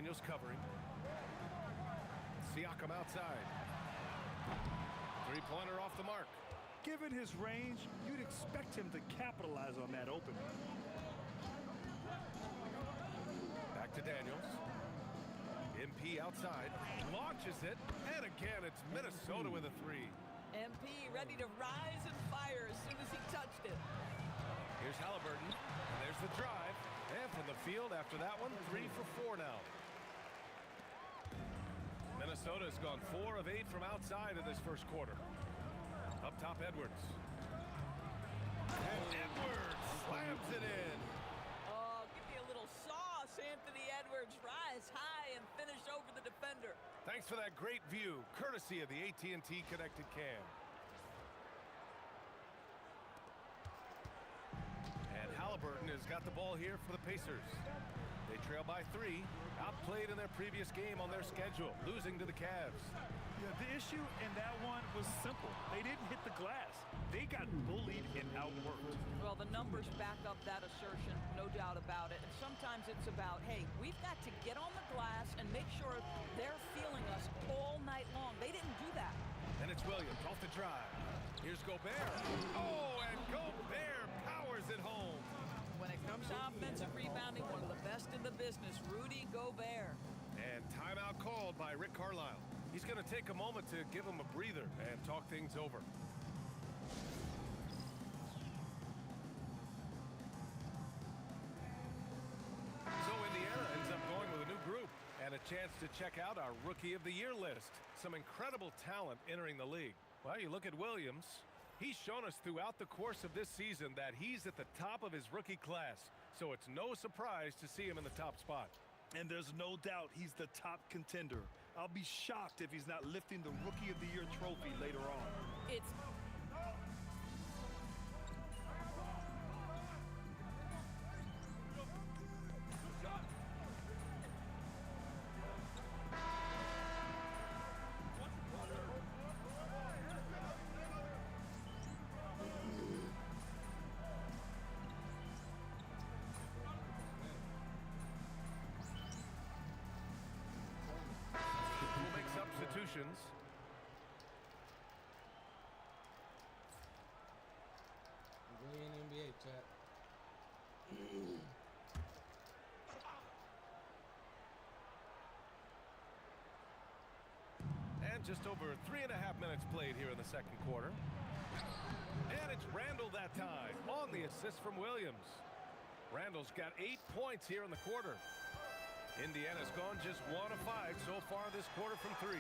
Daniels covering. Siakam outside. Three-pointer off the mark. Given his range, you'd expect him to capitalize on that opening. Back to Daniels. MP outside. Launches it. And again, it's Minnesota with a three. MP ready to rise and fire as soon as he touched it. Here's Halliburton. And there's the drive. And from the field after that one, 3 for 4 now. Minnesota has gone 4 of 8 from outside of this first quarter. Up top, Edwards. And Edwards slams it in. Oh, give me a little sauce, Anthony Edwards. Rise high and finish over the defender. Thanks for that great view, courtesy of the AT&T Connected Cam. And Halliburton has got the ball here for the Pacers. They trail by 3, outplayed in their previous game on their schedule, losing to the Cavs. Yeah, the issue in that one was simple. They didn't hit the glass. They got bullied and outworked. Well, the numbers back up that assertion, no doubt about it. And sometimes it's about, hey, we've got to get on the glass and make sure they're feeling us all night long. They didn't do that. And it's Williams off the drive. Here's Gobert. Oh, and Gobert powers it home. When it comes to offensive rebounding, one of the best in the business, Rudy Gobert. And timeout called by Rick Carlisle. He's going to take a moment to give him a breather and talk things over. So Indiana ends up going with a new group and a chance to check out our Rookie of the Year list. Some incredible talent entering the league. Well, you look at Williams. He's shown us throughout the course of this season that he's at the top of his rookie class, so it's no surprise to see him in the top spot. And there's no doubt he's the top contender. I'll be shocked if he's not lifting the Rookie of the Year trophy later on. It's... Substitutions. We in NBA chat. And just over 3.5 minutes played here in the second quarter. And it's Randall that time on the assist from Williams. Randall's got 8 points here in the quarter. Indiana's gone just 1 of 5 so far this quarter from 3.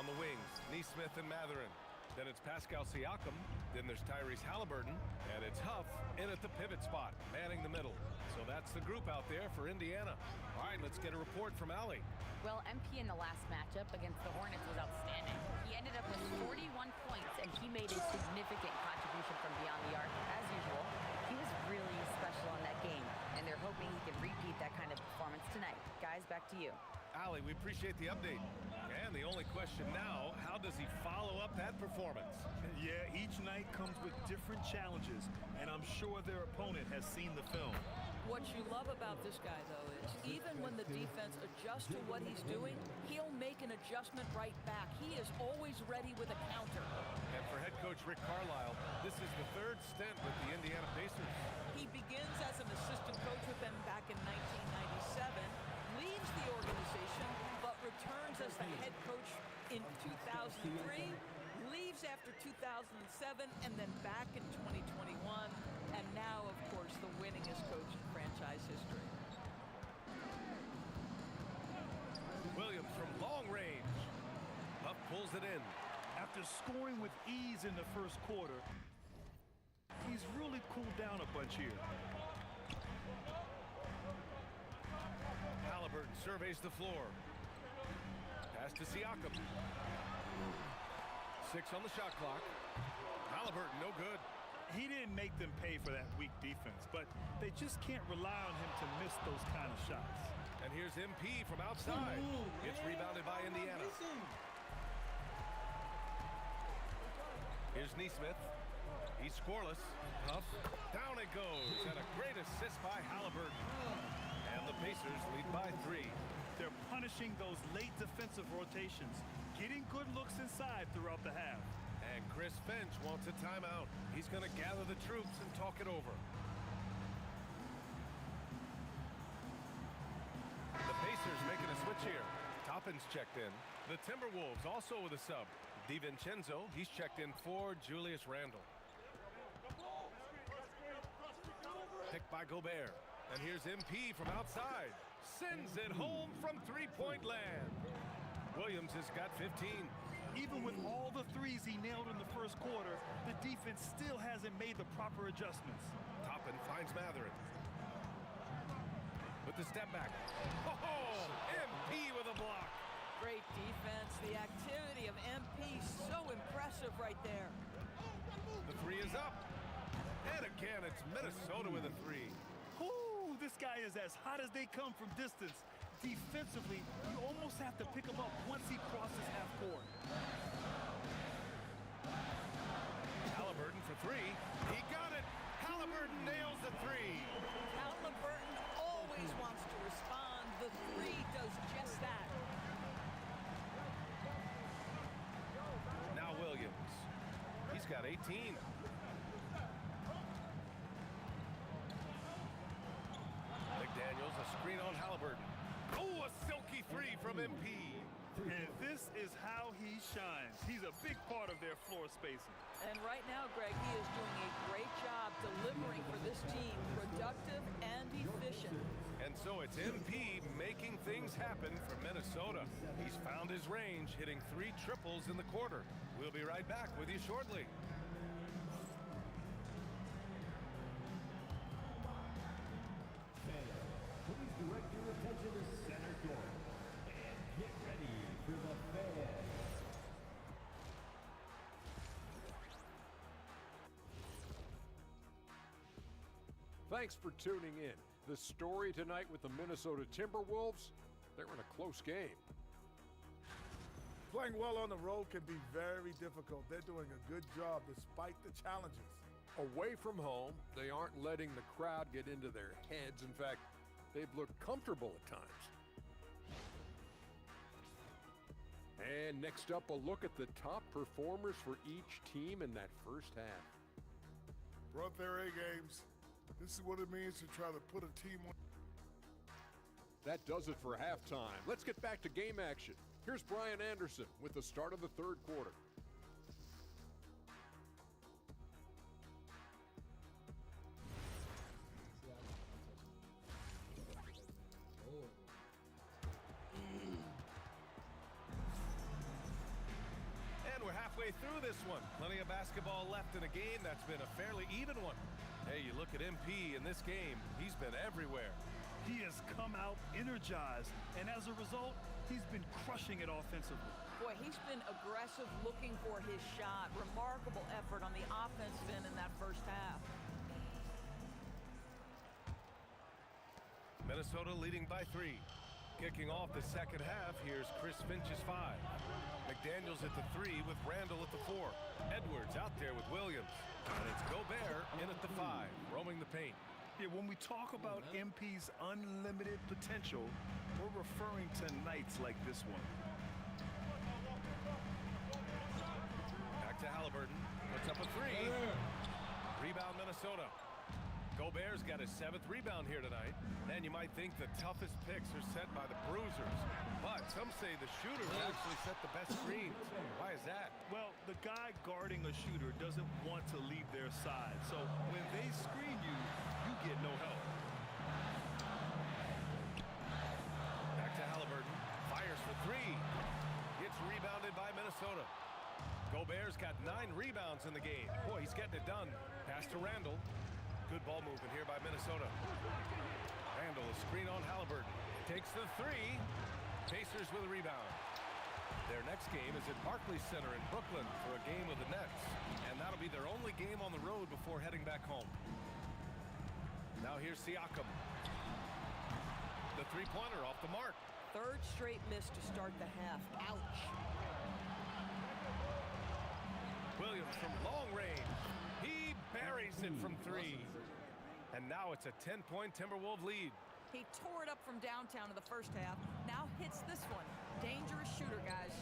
On the wings, Nesmith and Mathurin. Then it's Pascal Siakam. Then there's Tyrese Halliburton. And it's Huff in at the pivot spot, manning the middle. So that's the group out there for Indiana. All right, let's get a report from Allie. Well, MP in the last matchup against the Hornets was outstanding. He ended up with 41 points, and he made a significant contribution from beyond the arc. As usual, he was really special in that game, and they're hoping he can repeat that kind of performance tonight. Guys, back to you. Allie, we appreciate the update. And the only question now, how does he follow up that performance? Yeah, each night comes with different challenges, and I'm sure their opponent has seen the film. What you love about this guy, though, is even when the defense adjusts to what he's doing, he'll make an adjustment right back. He is always ready with a counter. And for head coach Rick Carlisle, this is the 3rd stint with the Indiana Pacers. He begins as an assistant coach with them back in 1997, leaves the organization, but returns as the head coach in 2003, leaves after 2007, and then back in 2021, and now, of course, the winningest coach in franchise history. Williams from long range. Huff pulls it in. After scoring with ease in the first quarter, he's really cooled down a bunch here. Halliburton surveys the floor. Pass to Siakam. 6 on the shot clock. Halliburton, no good. He didn't make them pay for that weak defense, but they just can't rely on him to miss those kind of shots. And here's MP from outside. It's rebounded by Indiana. Here's Nesmith. He's scoreless. Huff. Down it goes. And a great assist by Halliburton. And the Pacers lead by 3. They're punishing those late defensive rotations, getting good looks inside throughout the half. And Chris Finch wants a timeout. He's going to gather the troops and talk it over. The Pacers making a switch here. Toppin's checked in. The Timberwolves also with a sub. DiVincenzo, he's checked in for Julius Randle. Picked by Gobert. And here's MP from outside. Sends it home from three-point land. Williams has got 15. Even with all the threes he nailed in the first quarter, the defense still hasn't made the proper adjustments. Toppin finds Matherin. With the step back. Oh, MP with a block. Great defense. The activity of MP, so impressive right there. The three is up. And again, it's Minnesota with a three. Ooh, this guy is as hot as they come from distance. Defensively, you almost have to pick him up once he crosses half court. Halliburton for three. He got it. Halliburton nails the three. Halliburton always wants to respond. The three does just that. Now Williams. He's got 18. McDaniels, a screen on Halliburton. Oh, a silky three from MP. And this is how he shines. He's a big part of their floor spacing. And right now, Greg, he is doing a great job delivering for this team, productive and efficient. And so it's MP making things happen for Minnesota. He's found his range, hitting 3 triples in the quarter. We'll be right back with you shortly. Please direct your attention to center court and get ready for the fans. Thanks for tuning in. The story tonight with the Minnesota Timberwolves, they're in a close game. Playing well on the road can be very difficult. They're doing a good job despite the challenges. Away from home, they aren't letting the crowd get into their heads. In fact, they've looked comfortable at times. And next up, a look at the top performers for each team in that first half. Brought their A games. This is what it means to try to put a team on. That does it for halftime. Let's get back to game action. Here's Brian Anderson with the start of the third quarter. And we're halfway through this one. Plenty of basketball left in a game that's been a fairly even one. Hey, you look at MP in this game, he's been everywhere. He has come out energized, and as a result, he's been crushing it offensively. Boy, he's been aggressive looking for his shot. Remarkable effort on the offensive end in that first half. Minnesota leading by 3. Kicking off the second half, here's Chris Finch's 5. McDaniels at the 3 with Randle at the 4. Edwards out there with Williams. And it's Gobert in at the 5, roaming the paint. Yeah, when we talk about MP's unlimited potential, we're referring to nights like this one. Back to Halliburton. Puts up a 3. Rebound Minnesota. Gobert's got his 7th rebound here tonight. And you might think the toughest picks are set by the bruisers. But some say the shooters actually set the best screens. Why is that? Well, the guy guarding a shooter doesn't want to leave their side. So when they screen you, you get no help. Back to Halliburton. Fires for 3. Gets rebounded by Minnesota. Gobert's got 9 rebounds in the game. Boy, he's getting it done. Pass to Randle. Good ball movement here by Minnesota. Randle, a screen on Halliburton. Takes the 3. Pacers with a rebound. Their next game is at Barclays Center in Brooklyn for a game with the Nets. And that'll be their only game on the road before heading back home. Now here's Siakam. The three-pointer off the mark. Third straight miss to start the half. Ouch. Williams from long range. He buries it from 3. And now it's a 10-point Timberwolves lead. He tore it up from downtown in the first half. Now hits this one. Dangerous shooter, guys.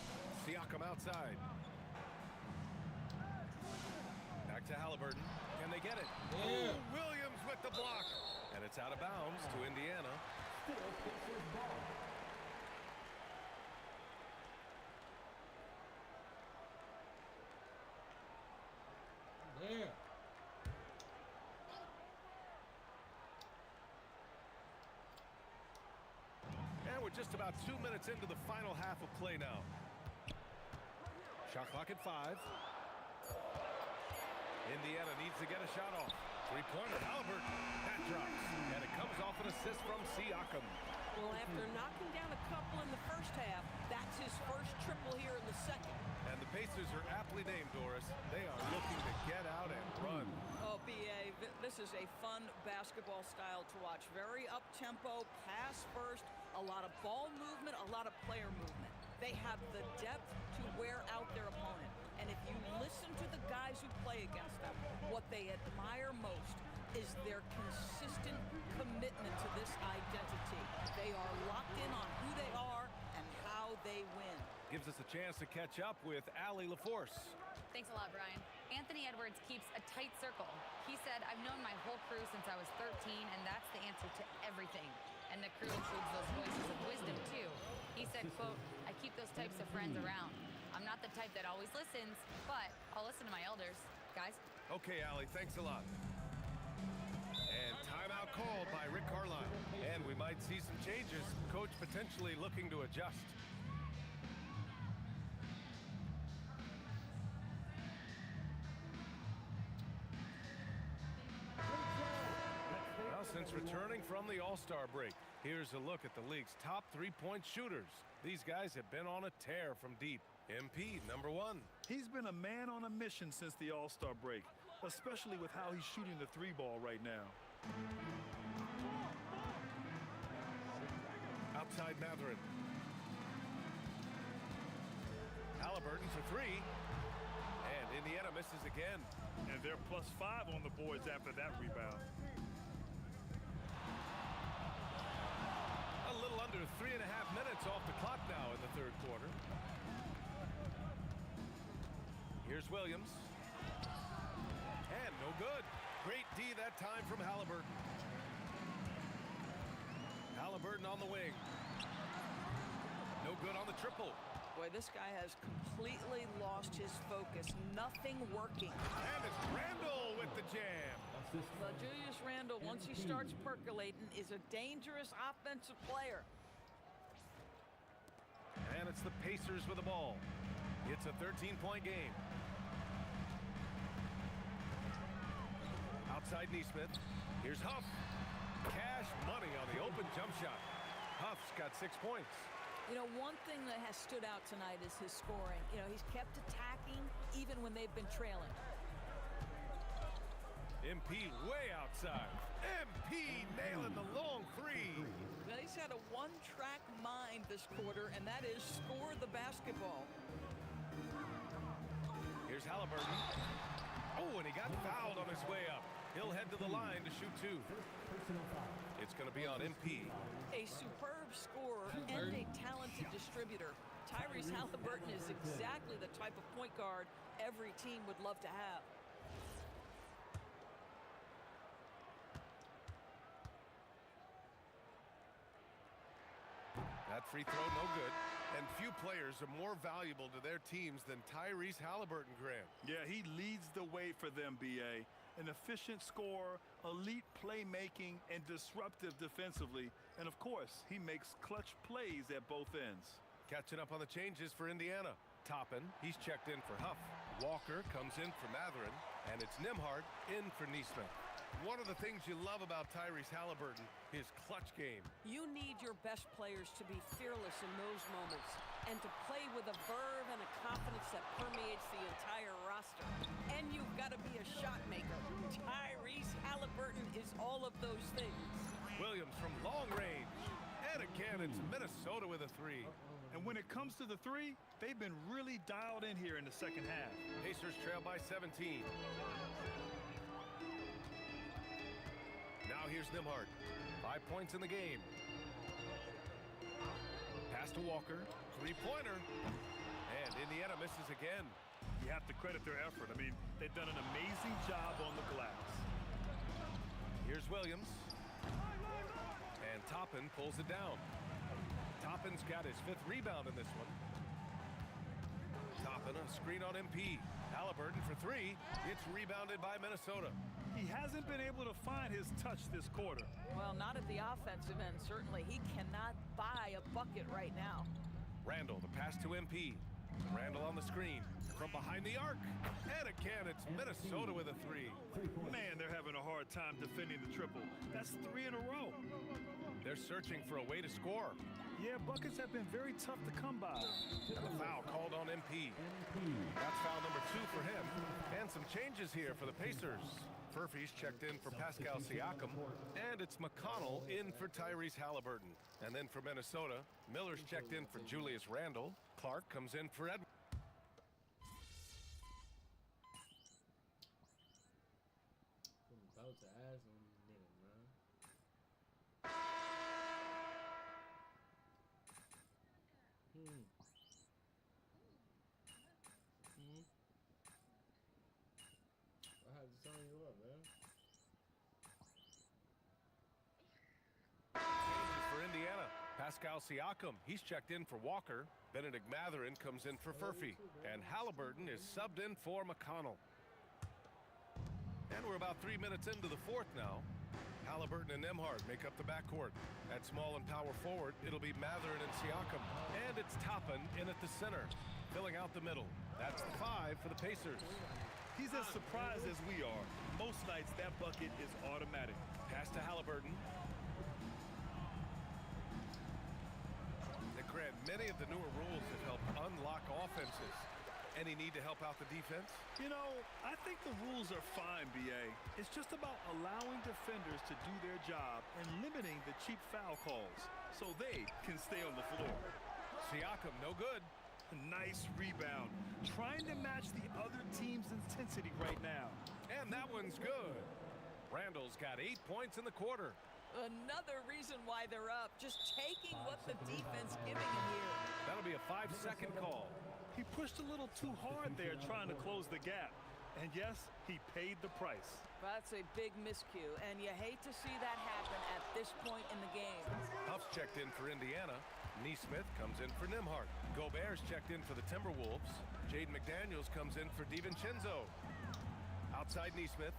Siakam outside. Back to Halliburton. Can they get it? Yeah. Oh, Williams with the block. And it's out of bounds to Indiana. Still Pacers ball. Yeah. And we're just about 2 minutes into the final half of play now. Shot clock at 5. Indiana needs to get a shot off. Three-pointer, Halliburton. That drops. And it comes off an assist from Siakam. Well, after knocking down a couple in the first half, that's his first triple here in the second. And the Pacers are aptly named, Doris. They are looking to get out and run. Oh, B.A., this is a fun basketball style to watch. Very up-tempo, pass first, a lot of ball movement, a lot of player movement. They have the depth to wear out their opponent. And if you listen to the guys who play against them, what they admire most is their consistent commitment to this identity. They are locked in on who they are and how they win. Gives us a chance to catch up with Allie LaForce. Thanks a lot, Brian. Anthony Edwards keeps a tight circle. He said, I've known my whole crew since I was 13, and that's the answer to everything. And the crew includes those voices of wisdom, too. He said, quote, I keep those types of friends around. I'm not the type that always listens, but I'll listen to my elders. Guys? Okay, Allie, thanks a lot. And timeout called by Rick Carlisle. And we might see some changes. Coach potentially looking to adjust. Well, since returning from the All-Star break, here's a look at the league's top three-point shooters. These guys have been on a tear from deep. MP, number 1. He's been a man on a mission since the All-Star break, especially with how he's shooting the three ball right now. Outside Matherin. Halliburton for 3. And Indiana misses again. And they're +5 on the boards after that rebound. A little under 3.5 minutes off the clock now in the third quarter. Here's Williams. And no good. Great D that time from Halliburton. Halliburton on the wing. No good on the triple. Boy, this guy has completely lost his focus. Nothing working. And it's Randall with the jam. Well, Julius Randle, once he starts percolating, is a dangerous offensive player. And it's the Pacers with the ball. It's a 13-point game. Outside Neesmith. Here's Huff. Cash money on the open jump shot. Huff's got 6 points. You know, one thing that has stood out tonight is his scoring. You know, he's kept attacking even when they've been trailing. MP way outside. MP nailing the long 3. Well, he's had a one-track mind this quarter, and that is score the basketball. Here's Halliburton. Oh, and he got fouled on his way up. He'll head to the line to shoot 2. It's going to be on MP. A superb scorer and a talented distributor. Tyrese Halliburton is exactly the type of point guard every team would love to have. That free throw no good. And few players are more valuable to their teams than Tyrese Halliburton, Grant. Yeah, he leads the way for them, B.A. An efficient scorer, elite playmaking, and disruptive defensively. And, of course, he makes clutch plays at both ends. Catching up on the changes for Indiana. Toppin, he's checked in for Huff. Walker comes in for Matherin. And it's Nembhard in for Neesmith. One of the things you love about Tyrese Halliburton, his clutch game. You need your best players to be fearless in those moments and to play with a verve and a confidence that permeates the entire roster. And you've got to be a shot maker. Tyrese Halliburton is all of those things. Williams from long range. And again, it's Minnesota with a 3. And when it comes to the 3, they've been really dialed in here in the second half. Pacers trail by 17. Now here's Nimhart. 5 points in the game. Pass to Walker. Three-pointer. And Indiana misses again. You have to credit their effort. I mean, they've done an amazing job on the glass. Here's Williams. And Toppin pulls it down. Toppin's got his 5th rebound in this one. Toppin, a screen on MP. Halliburton for 3. It's rebounded by Minnesota. He hasn't been able to find his touch this quarter. Well, not at the offensive end, certainly. He cannot buy a bucket right now. Randall, the pass to MP. Randall on the screen. From behind the arc. And again, it's Minnesota with a 3. Man, they're having a hard time defending the triple. That's 3 in a row. They're searching for a way to score. Yeah, buckets have been very tough to come by. And the foul called on MP. That's foul number 2 for him. And some changes here for the Pacers. Furphy's checked in for Pascal Siakam. And it's McConnell in for Tyrese Halliburton. And then for Minnesota, Miller's checked in for Julius Randle. Clark comes in for Edwards. I'm about to ask him in a minute, man. I had to sign you up, man. Changes for Indiana. Pascal Siakam, he's checked in for Walker. Benedict Mathurin comes in for Furphy. And Halliburton is subbed in for McConnell. And we're about 3 minutes into the 4th now. Halliburton and Nimhart make up the backcourt. At small and power forward, it'll be Mathurin and Siakam. And it's Toppin in at the center, filling out the middle. That's the 5 for the Pacers. He's as surprised as we are. Most nights, that bucket is automatic. Pass to Halliburton. And Grant, many of the newer rules have helped unlock offenses. Any need to help out the defense? You know, I think the rules are fine, B.A. It's just about allowing defenders to do their job and limiting the cheap foul calls so they can stay on the floor. Siakam, no good. Nice rebound. Trying to match the other team's intensity right now. And that one's good. Randall's got 8 points in the quarter. Another reason why they're up. Just taking what the defense giving him here. That'll be a 5-second call. He pushed a little too hard there trying to close the gap. And yes, he paid the price. That's a big miscue, and you hate to see that happen at this point in the game. Huff's checked in for Indiana. Neesmith comes in for Nimhart. Gobert's checked in for the Timberwolves. Jaden McDaniels comes in for DiVincenzo. Outside Neesmith.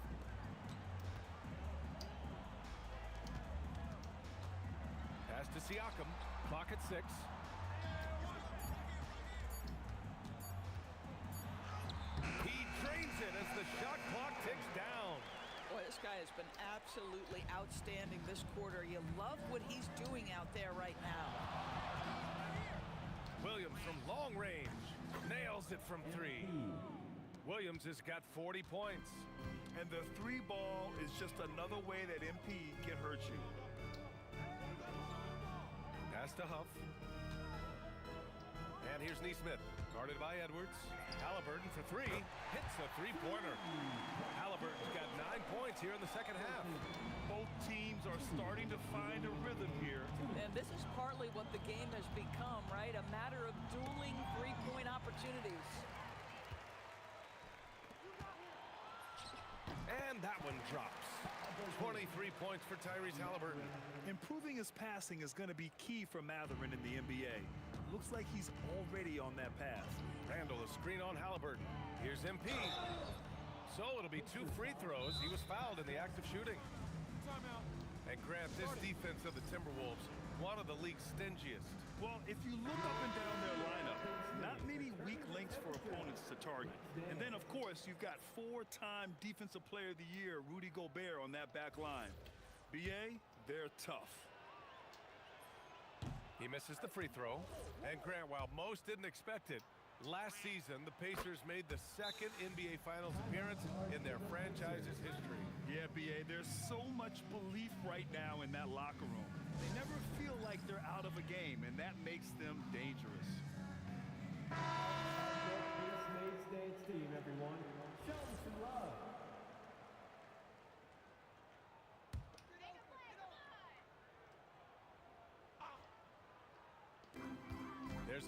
Pass to Siakam. Clock at 6. He drains it as the shot clock ticks down. Boy, this guy has been absolutely outstanding this quarter. You love what he's doing out there right now. Williams from long range nails it from 3. Williams has got 40 points. And the 3 ball is just another way that MP can hurt you. Pass to Huff. And here's Neesmith, guarded by Edwards. Halliburton for 3, hits a 3-pointer. Halliburton's got 9 points here in the second half. Both teams are starting to find a rhythm here. And this is partly what the game has become, right? A matter of dueling 3-point opportunities. And that one drops. 23 points for Tyrese Halliburton. Improving his passing is going to be key for Mathurin in the NBA. Looks like he's already on that path. Randall, a screen on Halliburton. Here's MP. So it'll be 2 free throws. He was fouled in the act of shooting. Timeout. And Grant, this defense of the Timberwolves, one of the league's stingiest. Well, if you look up and down their lineup, not many weak links for opponents to target. And then, of course, you've got 4-time Defensive Player of the Year, Rudy Gobert, on that back line. BA, they're tough. He misses the free throw. And Grant, while most didn't expect it, last season the Pacers made the 2nd NBA Finals appearance in their franchise's history. Yeah, BA, there's so much belief right now in that locker room. They never feel like they're out of a game, and that makes them dangerous. This States team, everyone. Show them some love.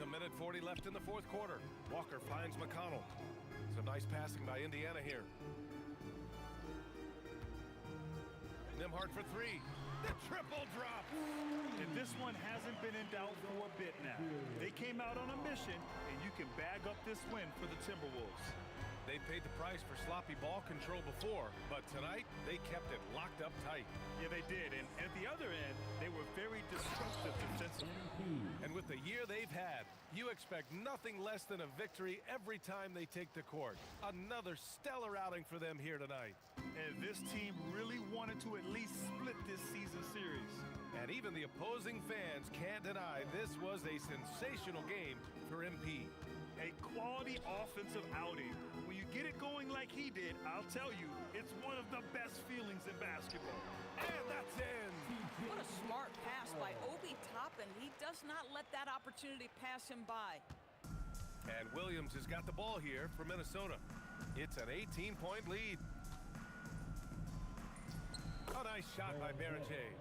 a minute 40 left in the fourth quarter. Walker finds McConnell. Some nice passing by Indiana here. Nimhart for three. The triple drop. And this one hasn't been in doubt for a bit now. They came out on a mission, and you can bag up this win for the Timberwolves. They paid the price for sloppy ball control before, but tonight they kept it locked up tight. Yeah, they did. And at the other end, they were very destructive defensively. And with the year they've had, you expect nothing less than a victory every time they take the court. Another stellar outing for them here tonight. And this team really wanted to at least split this season series. And even the opposing fans can't deny this was a sensational game for MP. A quality offensive outing. When you get it going like he did, I'll tell you, it's one of the best feelings in basketball. And that's in. What a smart pass by Obi Toppin. He does not let that opportunity pass him by. And Williams has got the ball here for Minnesota. It's an 18-point lead. A nice shot by Barrichet.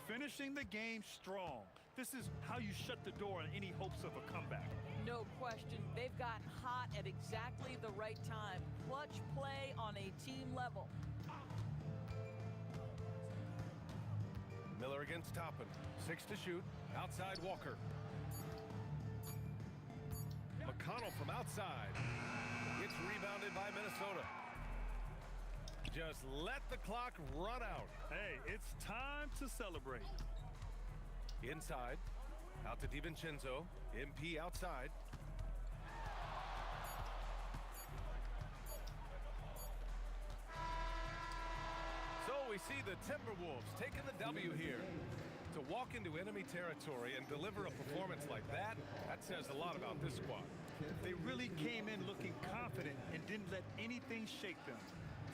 Finishing the game strong. This is how you shut the door on any hopes of a comeback. No question. They've gotten hot at exactly the right time. Clutch play on a team level. Miller against Toppin. 6 to shoot. Outside Walker. McConnell from outside. It's rebounded by Minnesota. Just let the clock run out. Hey, it's time to celebrate. Inside. Out to DiVincenzo. MP outside. So we see the Timberwolves taking the W here. To walk into enemy territory and deliver a performance like that, that says a lot about this squad. They really came in looking confident and didn't let anything shake them.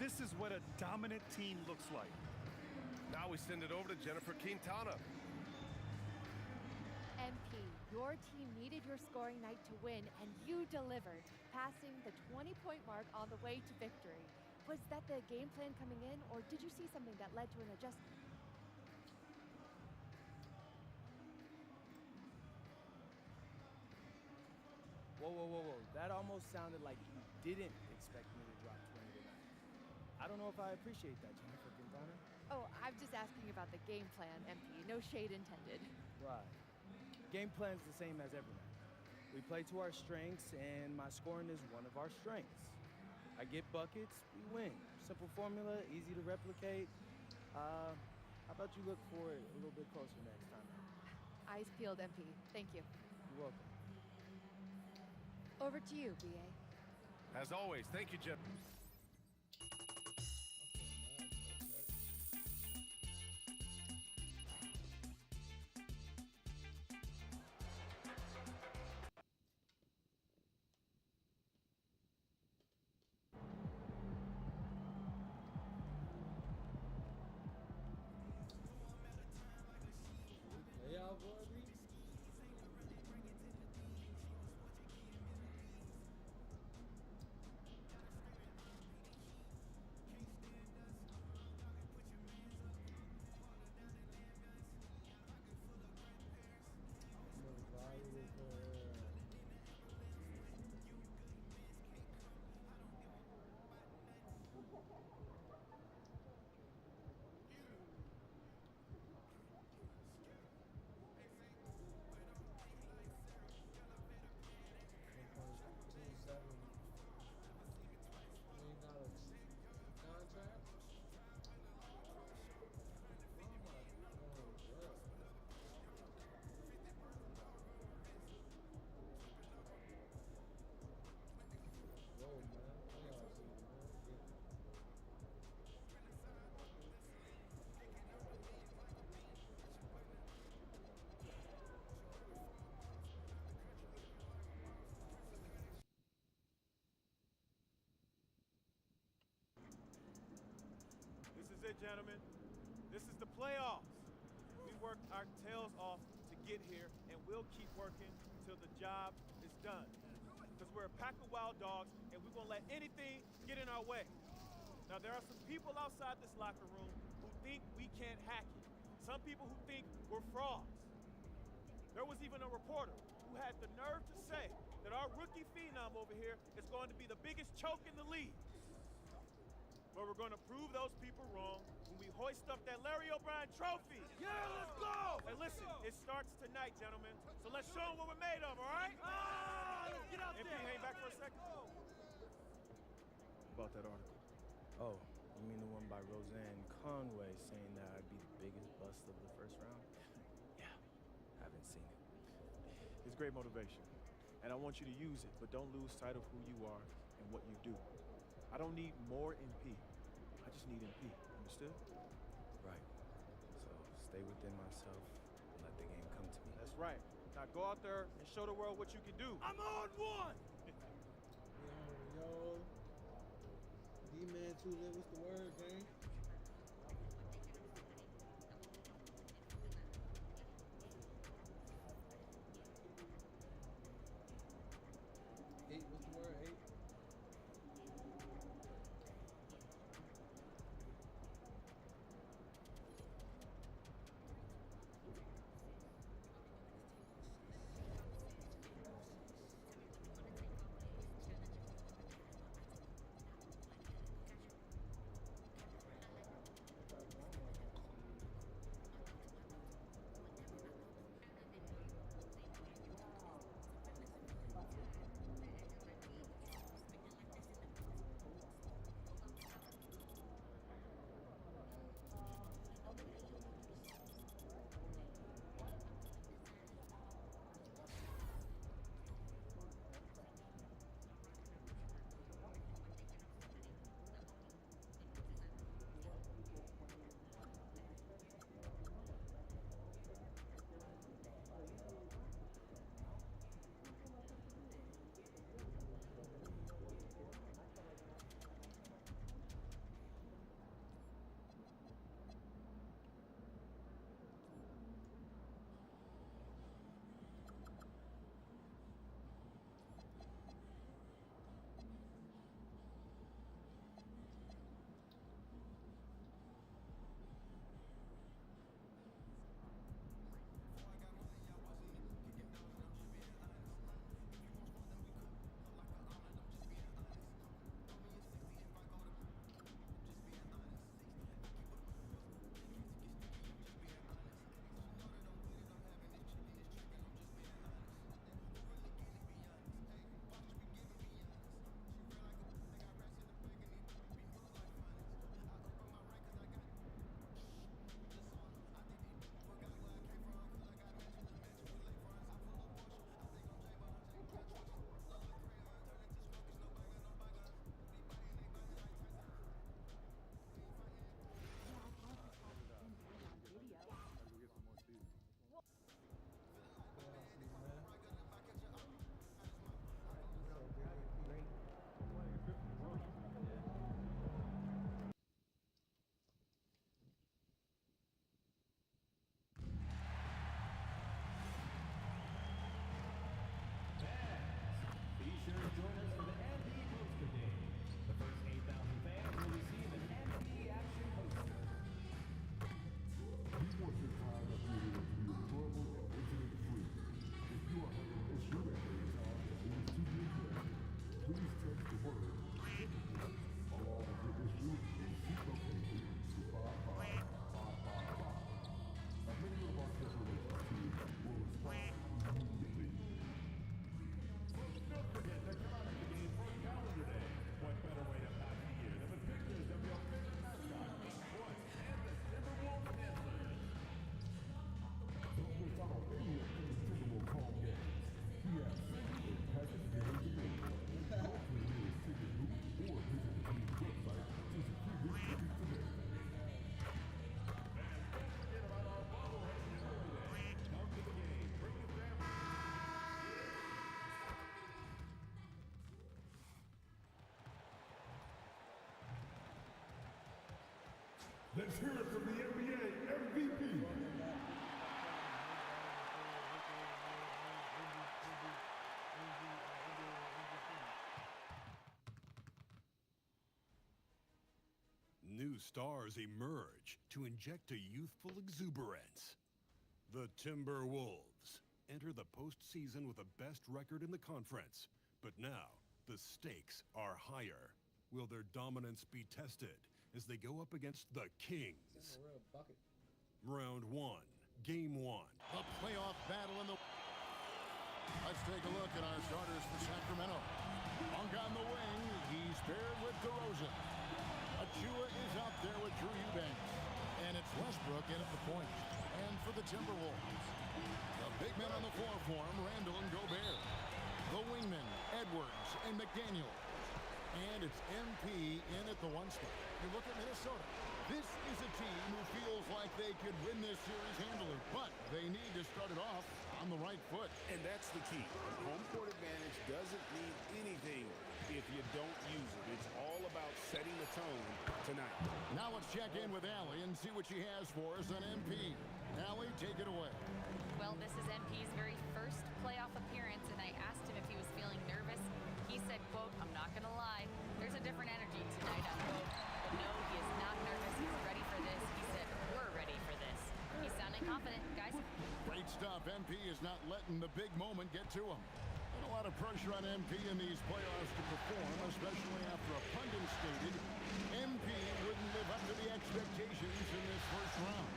This is what a dominant team looks like. Now we send it over to Jennifer Quintana. MP, your team needed your scoring night to win, and you delivered, passing the 20-point mark on the way to victory. Was that the game plan coming in, or did you see something that led to an adjustment? Whoa. That almost sounded like you didn't expect me to drop 20 tonight. I don't know if I appreciate that, Jennifer Quintana. Oh, I'm just asking about the game plan, MP. No shade intended. Right. Game plan's the same as every night. We play to our strengths, and my scoring is one of our strengths. I get buckets, we win. Simple formula, easy to replicate. How about you look for it a little bit closer next time? Eyes peeled, MP. Thank you. You're welcome. Over to you, BA. As always, thank you, Jen. This is it, gentlemen. This is the playoffs. We worked our tails off to get here, and we'll keep working until the job is done. Because we're a pack of wild dogs, and we won't let anything get in our way. Now, there are some people outside this locker room who think we can't hack it. Some people who think we're frauds. There was even a reporter who had the nerve to say that our rookie phenom over here is going to be the biggest choke in the league. But we're going to prove those people wrong when we hoist up that Larry O'Brien trophy. Yeah, let's go! Hey, listen, it starts tonight, gentlemen. So let's show them what we're made of, all right? Let's get out MP, there. hang back for a second. About that article. Oh, you mean the one by Roseanne Conway saying that I'd be the biggest bust of the first round? Yeah, haven't seen it. It's great motivation, and I want you to use it, but don't lose sight of who you are and what you do. I don't need more MP. I just need MP. Understood? Right. So stay within myself and let the game come to me. That's right. Now go out there and show the world what you can do. I'm on one! Yo, D-Man too lit. What's the word, gang? Eight, what's the word? Eight? Be sure to join us for the MP poster game. The first 8,000 fans will receive an MP action poster. We want your time up here to be enjoyable and incident-free. If you are having an issue at any time that needs to be addressed, please text the word "ticket" along with your issue and seat location to 55555. A member of our guest relations team will respond immediately. Folks, don't forget to come out to the game for calendar day. What better way to pass the year than with pictures of your favorite mascot, sports, and the Timberwolves dancers. Don't miss out on any upcoming Timberwolves home games. We have single and package games available. Go to the nearest ticket booth or visit the team's website to secure your tickets today. And don't forget about our bobblehead giveaway day. Come to the game, bring your family. Let's hear it from the NBA MVP. New stars emerge to inject a youthful exuberance. The Timberwolves, enter the postseason with the best record in the conference. But now, the stakes are higher. Will their dominance be tested as they go up against the Kings? Round 1, Game 1. A playoff battle in the... Let's take a look at our starters for Sacramento. Monk on the wing. He's paired with DeRozan. Achua is out there with Drew Eubanks. And it's Westbrook in at the point. And for the Timberwolves, the big men on the floor for him, Randall and Gobert. The wingmen, Edwards and McDaniel. And it's MP in at the 1 spot. You look at Minnesota. This is a team who feels like they could win this series handily, but they need to start it off on the right foot. And that's the key. Home court advantage doesn't mean anything if you don't use it. It's all about setting the tone tonight. Now let's check in with Allie and see what she has for us on MP. Allie, take it away. Well, this is MP's very first playoff appearance, and I asked him if he was feeling nervous. He said, quote, "I'm not going to lie, there's a different energy tonight, unquote. But no, he is not nervous. He's ready for this." He said, "We're ready for this." He's sounding confident, guys. Great stuff. MP is not letting the big moment get to him. And a lot of pressure on MP in these playoffs to perform, especially after a pundit stated MP wouldn't live up to the expectations in this first round.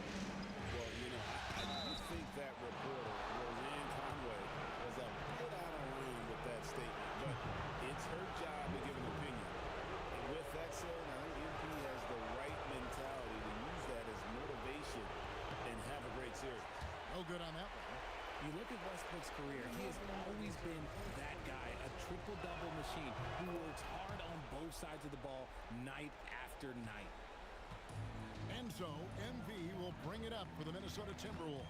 Well, you know, I think that reporter, Roseanne Conway, was a bit out of line with that statement, but it's her job to give an opinion. And with that said, I think MP has the right mentality to use that as motivation and have a great series. No good on that one. You look at Westbrook's career, he has always been that guy, a triple-double machine who works hard on both sides of the ball night after night. And so, MV will bring it up for the Minnesota Timberwolves.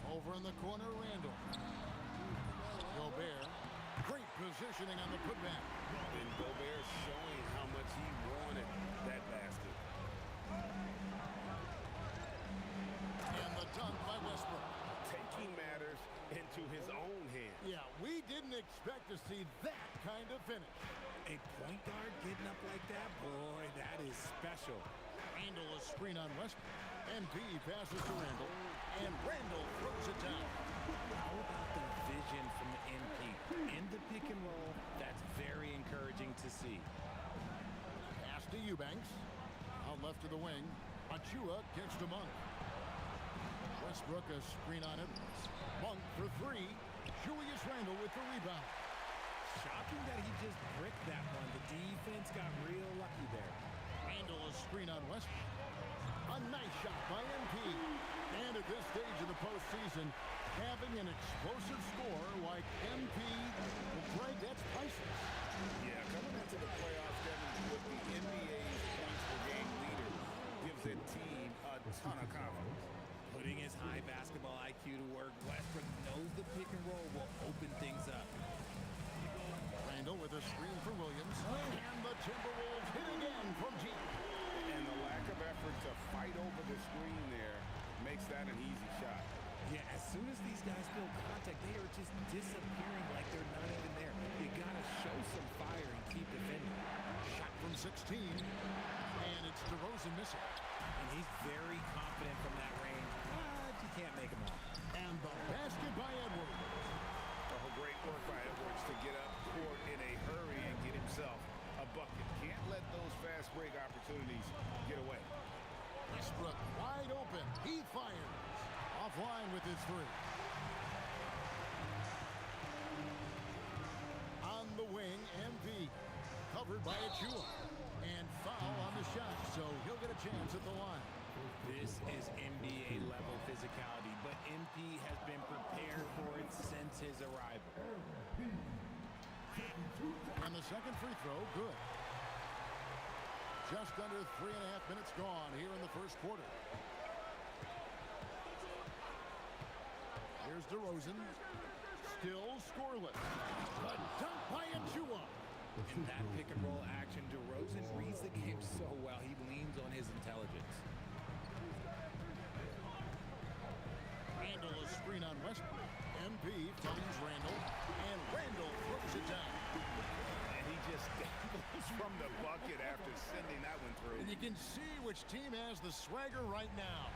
Over in the corner, Randall. Gobert. Great positioning on the putback. And Gobert showing how much he wanted that basket. And the dunk by Westbrook. Taking matters into his own hands. Yeah, we didn't expect to see that kind of finish. A point guard getting up like that? Boy, that is special. Randall a screen on Westbrook. MP passes to Randall. And Randall throws it down. How about the vision from the MP? In the pick and roll, that's very encouraging to see. Pass to Eubanks. Out left to the wing. Achua gets to Monk. Westbrook a screen on Edwards. Monk for 3. Julius Randle with the rebound. Shocking that he just bricked that one. The defense got real lucky there. Randle a screen on Westbrook. A nice shot by MP. And at this stage of the postseason, having an explosive score like MP, well, Greg, that's priceless. Yeah, coming into the playoffs, Devin, with the NBA's points per game leader gives a team a ton of confidence. Putting his high basketball IQ to work, Westbrook knows the pick and roll will open things up. Randall with a screen for Williams. And the Timberwolves hit again from deep. And the lack of effort to fight over the screen there makes that an easy shot. Yeah, as soon as these guys feel contact, they are just disappearing like they're not even there. You gotta show some fire and keep defending. Shot from 16. And it's DeRozan missing. And he's very confident from that range, but you can't make him all. And the basket by Edwards. Oh, great work by Edwards to get up court in a hurry and get himself a bucket. Can't let those fast break opportunities get away. Westbrook wide open. He fires. Offline with his 3. On the wing, MP. Covered by Achua. And foul on the shot, so he'll get a chance at the line. This is NBA-level physicality, but MP has been prepared for it since his arrival. And the second free throw, good. Just under 3.5 minutes gone here in the first quarter. Here's DeRozan. Still scoreless. A dunk by Achua. In that pick-and-roll action, DeRozan reads the game so well, he leans on his intelligence. Randall a screen on Westbrook. MP finds Randall, and Randall throws it down. And he just dangles from the bucket after sending that one through. And you can see which team has the swagger right now.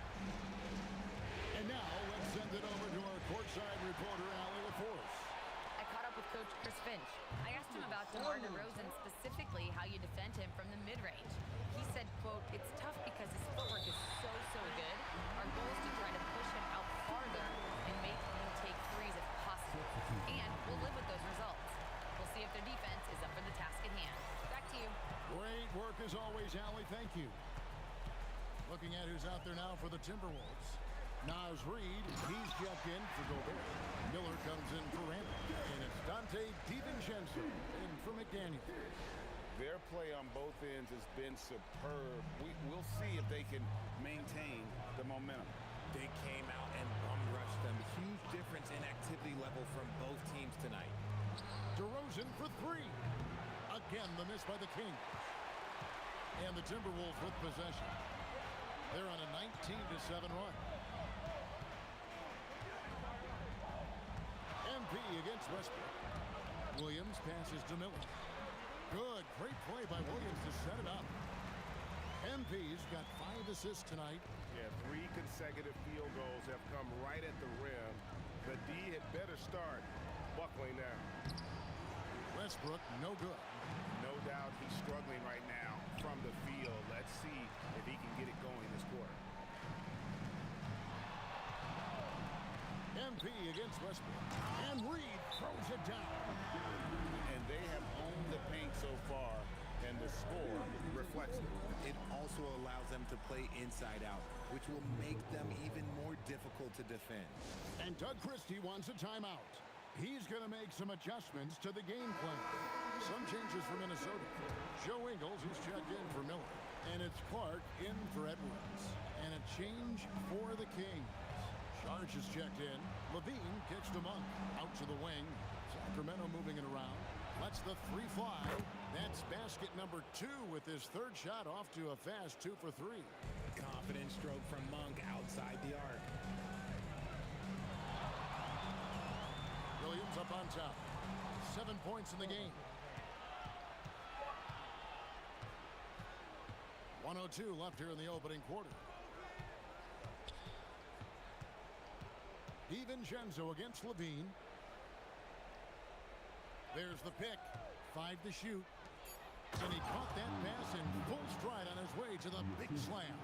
Now let's send it over to our courtside reporter, Allie LaForce. I caught up with Coach Chris Finch. I asked him about DeMar DeRozan, specifically how you defend him from the mid-range. He said, quote, "It's tough because his footwork is so good. Our goal is to try to push him out farther and make him take threes if possible. And we'll live with those results. We'll see if their defense is up for the task at hand." Back to you. Great work as always, Allie. Thank you. Looking at who's out there now for the Timberwolves. Naz Reid, he's checked in for Gobert. Miller comes in for Randall. And it's Dante DiVincenzo in for McDaniel. Their play on both ends has been superb. We'll see if they can maintain the momentum. They came out and bum-rushed them. Huge difference in activity level from both teams tonight. DeRozan for three. Again, the miss by the Kings. And the Timberwolves with possession. They're on a 19-7 run. MP against Westbrook. Williams passes to Miller. Good, great play by Williams to set it up. MP's got 5 assists tonight. Yeah, 3 consecutive field goals have come right at the rim. The D had better start buckling now. Westbrook, no good. No doubt he's struggling right now from the field. Let's see if he can get it going this quarter. MP against Westbrook. And Reid throws it down. And they have owned the paint so far, and the score reflects it. It also allows them to play inside out, which will make them even more difficult to defend. And Doug Christie wants a timeout. He's going to make some adjustments to the game plan. Some changes for Minnesota. Joe Ingles is checked in for Miller. And it's Clark in for Edwards. And a change for the Kings. Sharge is checked in. Levine kicks to Monk. Out to the wing. Sacramento moving it around. Lets the 3 fly. That's basket number 2 with his 3rd shot off to a fast 2 for 3. Confident stroke from Monk outside the arc. Williams up on top. 7 points in the game. 1:02 left here in the opening quarter. DiVincenzo against Levine. There's the pick. 5 to shoot. And he caught that pass in full stride on his way to the big slam.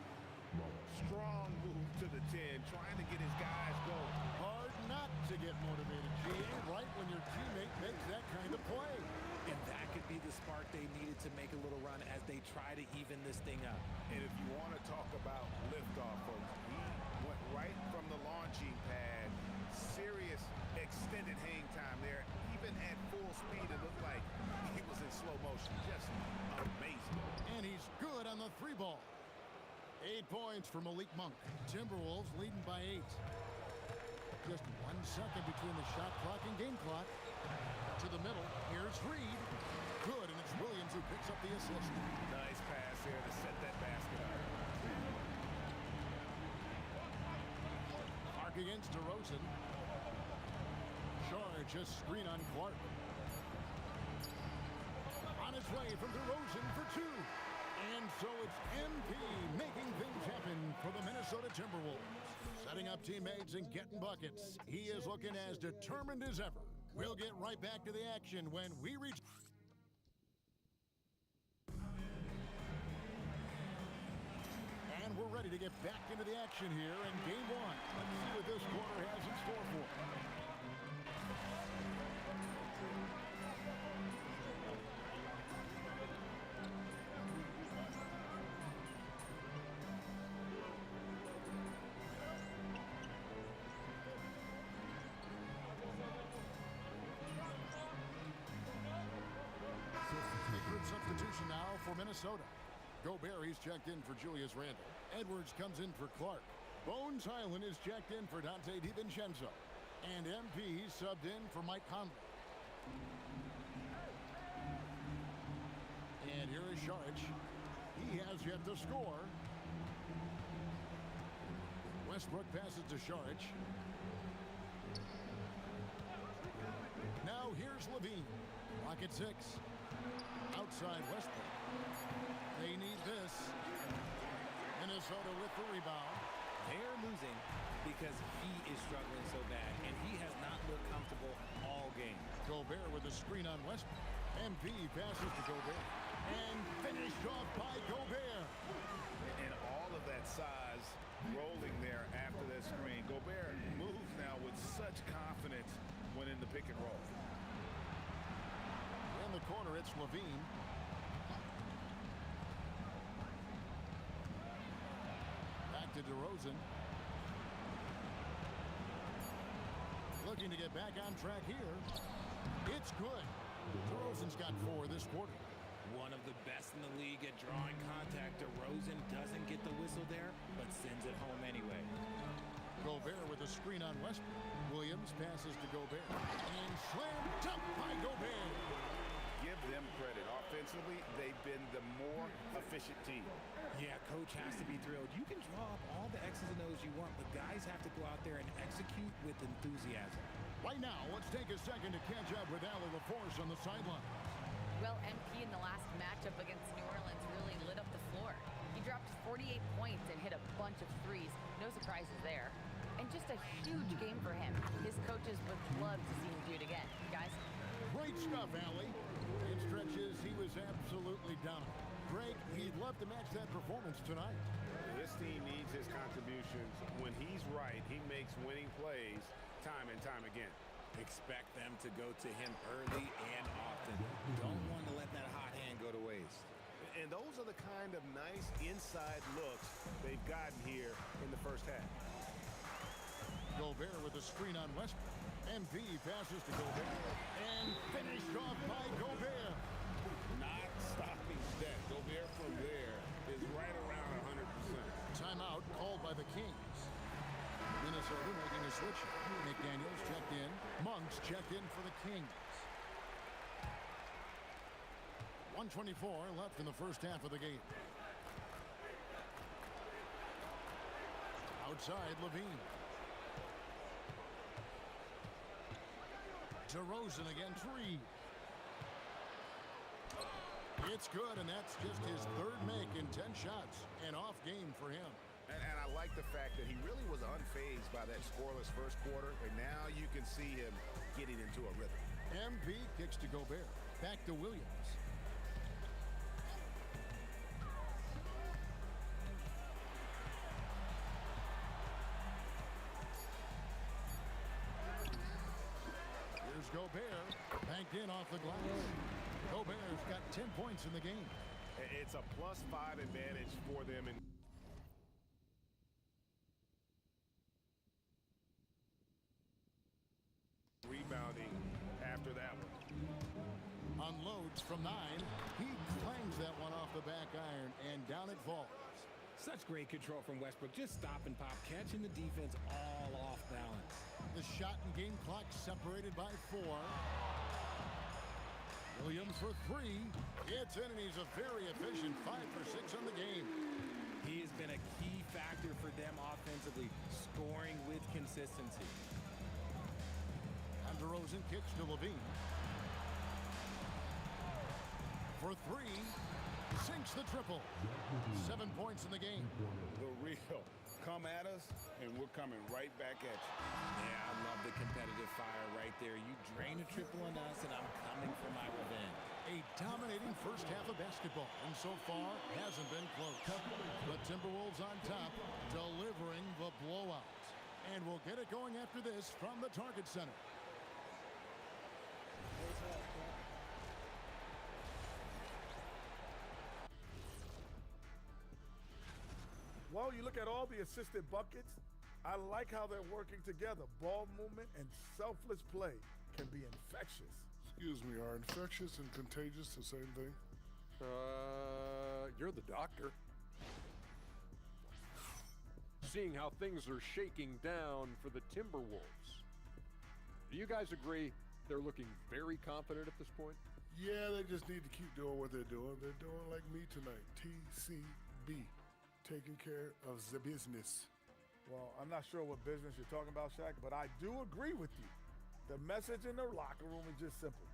Strong move to the 10, trying to get his guys going. Hard not to get motivated, G.A., right when your teammate makes that kind of play. And that could be the spark they needed to make a little run as they try to even this thing up. And if you want to talk about liftoff, folks, he went right from the launching pad. Serious extended hang time there. Even at full speed, it looked like he was in slow motion. Just amazing. And he's good on the 3 ball. 8 points for Malik Monk. Timberwolves leading by 8. Just 1 second between the shot clock and game clock. To the middle. Here's Reid. Good, and it's Williams who picks up the assist. Nice pass there to set that basket up. Clark against DeRozan. Sharge just screen on Clark. On his way from DeRozan for 2. And so it's MP making things happen for the Minnesota Timberwolves. Setting up teammates and getting buckets. He is looking as determined as ever. We'll get right back to the action when we reach. And we're ready to get back into the action here in game 1. Let's see what this quarter has in store for us. Substitution now for Minnesota. Gobert, he's checked in for Julius Randle. Edwards comes in for Clark. Bones Highland is checked in for Dante DiVincenzo. And MP subbed in for Mike Conley. And here is Sharge. He has yet to score. Westbrook passes to Sharge. Now here's Levine. Lock at 6. Outside Westbrook. They need this. Minnesota with the rebound. They're losing because he is struggling so bad, and he has not looked comfortable all game. Gobert with a screen on Westbrook. MP passes to Gobert. And finished off by Gobert. And all of that size rolling there after that screen. Gobert moves now with such confidence when in the pick and roll. In the corner, it's Levine. Back to DeRozan. Looking to get back on track here. It's good. DeRozan's got 4 this quarter. One of the best in the league at drawing contact. DeRozan doesn't get the whistle there, but sends it home anyway. Gobert with a screen on Westbrook. Williams passes to Gobert. And slam dunk by Gobert. Give them credit. Offensively, they've been the more efficient team. Yeah, coach has to be thrilled. You can draw up all the X's and O's you want, but guys have to go out there and execute with enthusiasm. Right now, let's take a second to catch up with Allie LaForce on the sideline. Well, MP in the last matchup against New Orleans really lit up the floor. He dropped 48 points and hit a bunch of threes. No surprises there. And just a huge game for him. His coaches would love to see him do it again. Guys? Great stuff, Allie. In stretches, he was absolutely dominant. Greg, he'd love to match that performance tonight. This team needs his contributions. When he's right, he makes winning plays time and time again. Expect them to go to him early and often. Don't want to let that hot hand go to waste. And those are the kind of nice inside looks they've gotten here in the first half. Gobert with a screen on Westbrook. MP passes to Gobert. And finished off by Gobert. Not stopping that. Gobert from there is right around 100%. Timeout called by the Kings. Minnesota making a switch. McDaniels checked in. Monks checked in for the Kings. 1:24 left in the first half of the game. Outside, Levine. DeRozan again, 3. It's good, and that's just his 3rd make in 10 shots. An off game for him. And I like the fact that he really was unfazed by that scoreless first quarter, and now you can see him getting into a rhythm. MP kicks to Gobert. Back to Williams. Here's Gobert. Banked in off the glass. Gobert's got 10 points in the game. It's a +5 advantage for them. And rebounding after that one. Unloads from 9. He clangs that one off the back iron, and down it falls. Such great control from Westbrook. Just stop and pop, catching the defense all off balance. The shot and game clock separated by 4. Williams for 3. It's in, and he's a very efficient 5 for 6 on the game. He has been a key factor for them offensively, scoring with consistency. And DeRozan kicks to Levine. For 3. Sinks the triple. 7 points in the game. The real come at us, and we're coming right back at you. Yeah, I love the competitive fire right there. You drain a triple on us, and I'm coming for my revenge. A dominating first half of basketball, and so far hasn't been close. The Timberwolves on top, delivering the blowout. And we'll get it going after this from the Target Center. Well, you look at all the assisted buckets, I like how they're working together. Ball movement and selfless play can be infectious. Excuse me, are infectious and contagious the same thing? You're the doctor. Seeing how things are shaking down for the Timberwolves, do you guys agree they're looking very confident at this point? Yeah, they just need to keep doing what they're doing. They're doing like me tonight, TCB. Taking care of the business. Well, I'm not sure what business you're talking about, Shaq, but I do agree with you. The message in the locker room is just simple.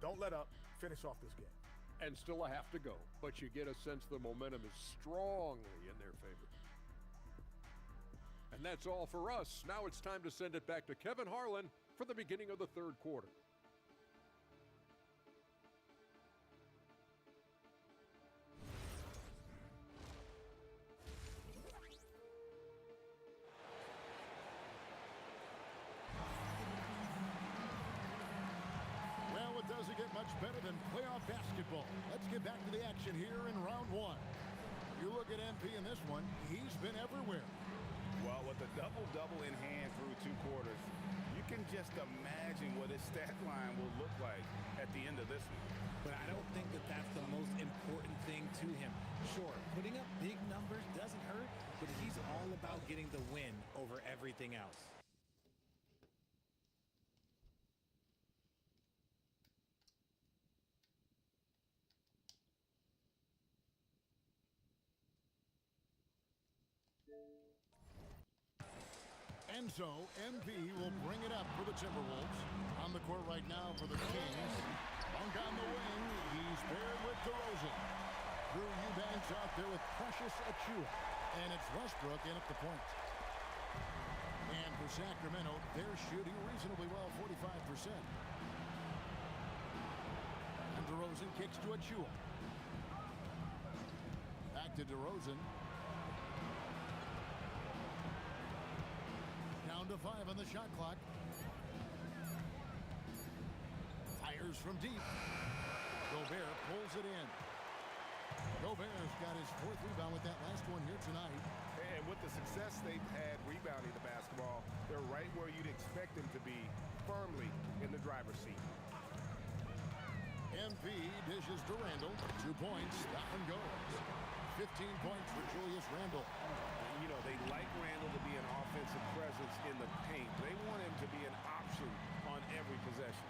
Don't let up. Finish off this game. And still a half to go, but you get a sense the momentum is strongly in their favor. And that's all for us. Now it's time to send it back to Kevin Harlan for the beginning of the third quarter. Well, it doesn't get much better than playoff basketball. Let's get back to the action here in round one. You look at MP in this one, he's been everywhere. Well, with a double-double in hand through 2 quarters, you can just imagine what his stat line will look like at the end of this one. But I don't think that that's the most important thing to him. Sure, putting up big numbers doesn't hurt, but he's all about getting the win over everything else. And so, MP will bring it up for the Timberwolves. On the court right now for the Kings. Monk on the wing. He's paired with DeRozan. Drew Eubanks out there with Precious Achiuwa. And it's Westbrook in at the point. And for Sacramento, they're shooting reasonably well, 45%. And DeRozan kicks to Achiuwa. Back to DeRozan. Down to 5 on the shot clock. Fires from deep. Gobert pulls it in. Gobert's got his 4th rebound with that last one here tonight. And with the success they've had rebounding the basketball, they're right where you'd expect them to be, firmly in the driver's seat. MP dishes to Randall. 2 points. That one goes. 15 points for Julius Randle. You know, they like Randall to be an offensive presence in the paint. They want him to be an option on every possession.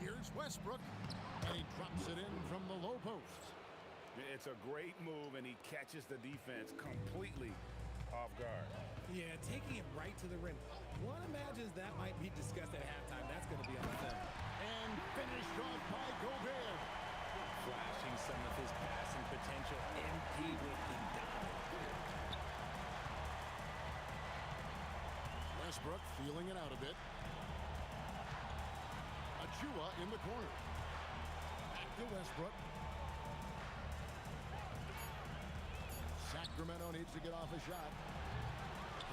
Here's Westbrook, and he drops it in from the low post. It's a great move, and he catches the defense completely off guard. Yeah, taking it right to the rim. One imagines that might be discussed at halftime. That's going to be on the film. And finished off by Gobert. Flashing some of his passing potential. MP with the dime. Westbrook feeling it out a bit. Achiuwa in the corner. Back to Westbrook. Sacramento needs to get off a shot.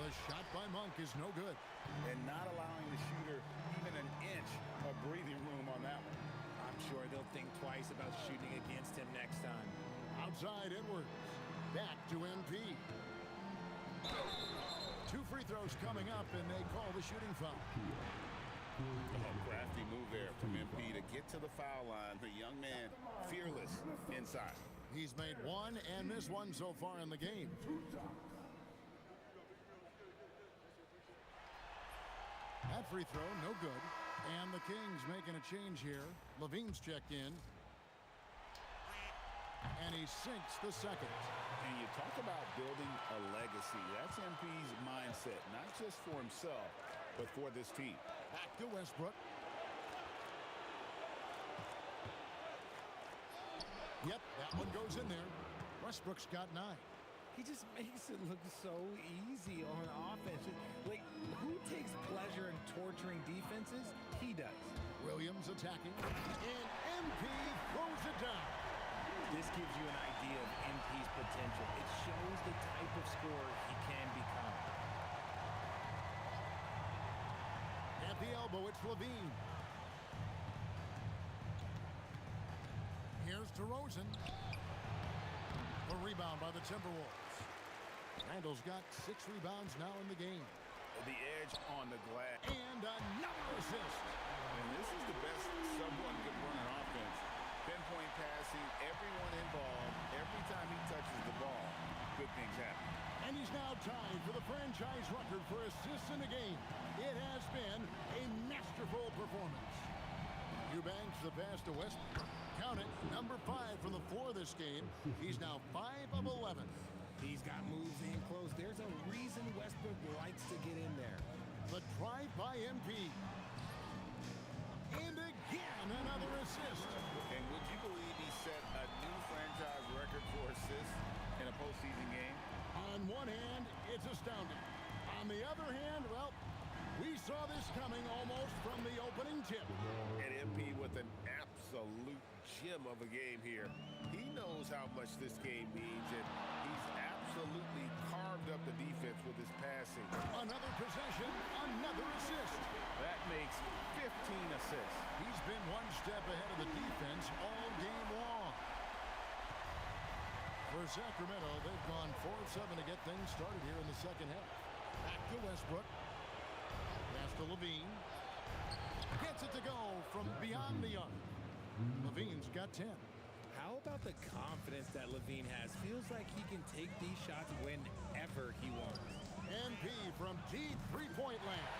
The shot by Monk is no good. And not allowing the shooter even an inch of breathing room on that one. I'm sure they'll think twice about shooting against him next time. Outside Edwards. Back to MP. 2 free throws coming up, and they call the shooting foul. Oh, crafty move there from MP to get to the foul line. The young man, fearless inside. He's made 1 and missed 1 so far in the game. That free throw, no good. And the Kings making a change here. Levine's checked in. And he sinks the second. And you talk about building a legacy. That's MP's mindset, not just for himself, but for this team. Back to Westbrook. Yep, that one goes in there. Westbrook's got 9. He just makes it look so easy on offense. Like, who takes pleasure in torturing defenses? He does. Williams attacking. And MP throws it down. This gives you an idea of MP's potential. It shows the type of scorer he can become. At the elbow, it's Levine. Here's DeRozan. A rebound by the Timberwolves. Randall's got 6 rebounds now in the game. The edge on the glass. And another assist. And this is the best someone could run an offense. Pinpoint passing, everyone involved. Every time he touches the ball, good things happen. And he's now tied for the franchise record for assists in the game. It has been a masterful performance. Eubanks the pass to Westbrook. Count it, number 5 from the floor this game. He's now 5 of 11. He's got moves in close. There's a reason Westbrook likes to get in there. The drive by MP. And assist. And would you believe he set a new franchise record for assists in a postseason game? On one hand, it's astounding. On the other hand, well, we saw this coming almost from the opening tip. And MP with an absolute gem of a game here. He knows how much this game means, and he's absolutely carved up the defense with his passing. Another possession, another assist. That makes 15 assists. He's been one step ahead of the defense all game long. For Sacramento, they've gone 4 of 7 to get things started here in the second half. Back to Westbrook. Pass to Levine. Gets it to go from beyond the arc. Levine's got 10. How about the confidence that Levine has? Feels like he can take these shots whenever he wants. MP from deep three-point land.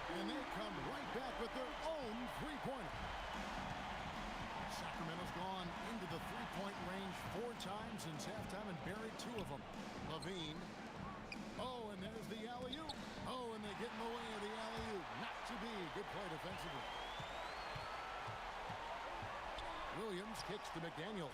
And they come right back with their own three-pointer. Sacramento's gone into the three-point range 4 times since halftime and buried 2 of them. Levine. Oh, and there's the alley-oop. Oh, and they get in the way of the alley-oop. Not to be. Good play defensively. Williams kicks to McDaniel.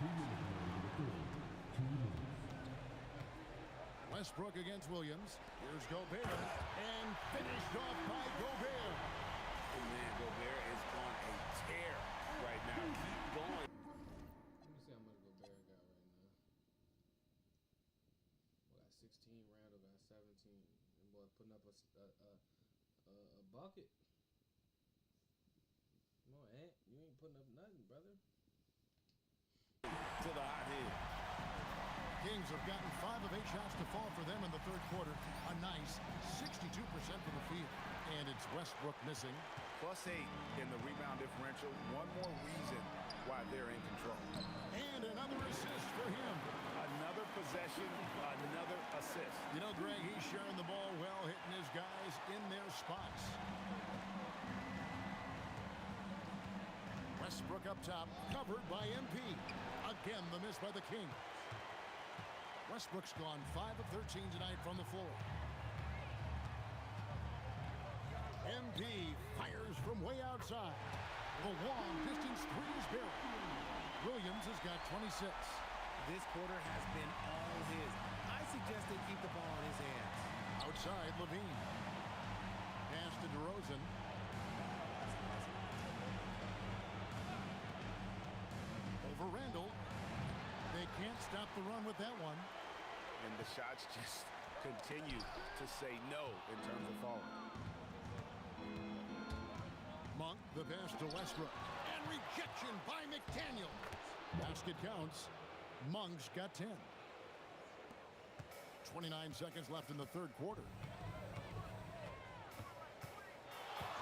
Westbrook against Williams. Here's Gobert. And finished off by Gobert. Oh, man, Gobert is on a tear right now. Keep going. Let me see how much Gobert got right now. Well, got 16. Randall got 17. And boy putting up a bucket. Come on, Ant. You ain't putting up nothing, brother. To the hot head. Kings have gotten 5 of 8 shots to fall for them in the third quarter. A nice 62% from the field. And it's Westbrook missing. +8 in the rebound differential. One more reason why they're in control. And another assist for him. Another possession, another assist. You know, Greg, he's sharing the ball well, hitting his guys in their spots. Westbrook up top, covered by MP. Again, the miss by the Kings. Westbrook's gone 5 of 13 tonight from the floor. MP fires from way outside. The long distance 3 is buried. Williams has got 26. This quarter has been all his. I suggest they keep the ball in his hands. Outside, Levine. Pass to DeRozan. Over Randall. They can't stop the run with that one. And the shots just continue to say no in terms of falling. Monk, the pass to Westbrook. And rejection by McDaniel. Basket counts. Monk's got 10. 29 seconds left in the third quarter.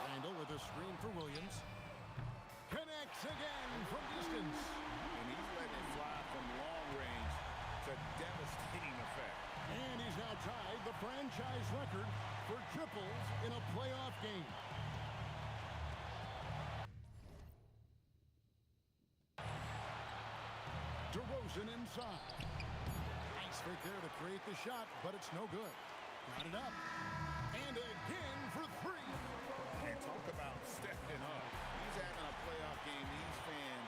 Randall with a screen for Williams. Connects again from distance. And he's letting it fly from long range to devastating effect. And he's now tied the franchise record for triples in a playoff game. DeRozan inside. Nice fake there to create the shot, but it's no good. Got it up. And again for 3. And talk about stepping up. He's having a playoff game these fans